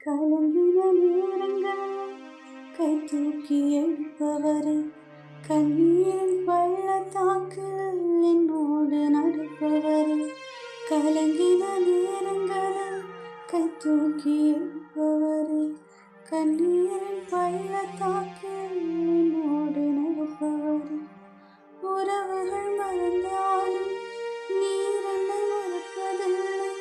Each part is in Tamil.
கலங்கின நேரங்கள் கை தூக்கி எடுப்பவரே, கண்ணீரின் பள்ளத்தாக்கில் என்னோடு நடப்பவரே, கலங்கின நேரங்களில் கை தூக்கி எடுப்பவரே, கண்ணீரின் பள்ளத்தாக்கில் என்னோடு நடப்பவரே. உறவுகள் மறந்தாலும் நீர் என்னை மறப்பதில்லை,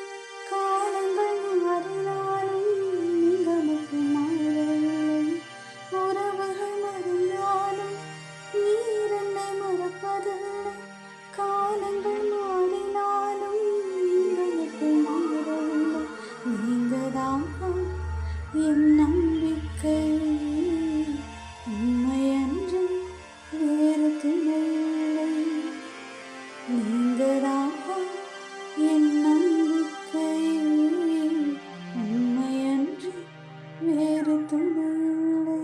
காலங்கள் மாறினாலும் நீங்கள் மட்டும் மாறவில்லை. உறவுகள் மறந்தாலும் நீர் என்னை மறப்பதில்லை, காலங்கள் மாறினாலும் நீங்கள் மட்டும் மாறவில்லை. நீங்கதான் என் நம்பிக்கை, உண்மையன்று வேறு துணையில்லை. நீங்கதான் என் நம்பிக்கை, உண்மையன்று வேறு துணையில்லை.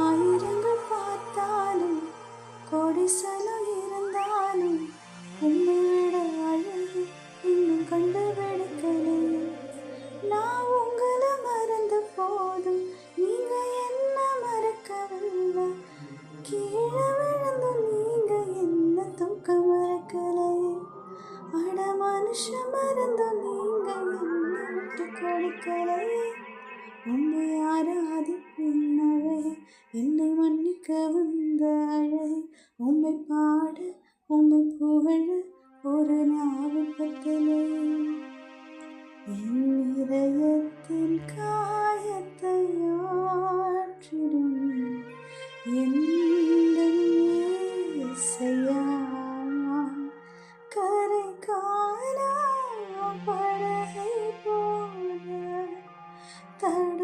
ஆயிரங்கள் பார்த்தாலும் கோடிசனம் இருந்தாலும் உன்னை விட அழகு இன்னும் கண்டுபிடிக்கலை. நான் உங்களை மறந்த போதும் நீங்க என்ன மறக்கவில்லை, கீழே விழுந்தும் நீங்க என்ன தூக்க மறக்கலை. அட மனுஷன் மறந்தும் நீங்க என்ன விட்டு கொடுக்கலை. உண்மை ஆராதிப்பின் அழகே, என்னை மன்னிக்க வந்த அழகே, உண்மை பாட உண்மை புகழ ஒரு நாவு பத்தலை. என் இதயத்தின் காயத்தை ஆற்றிடும் எந்தன் இயேசையா, கரை காணா படகை போல தட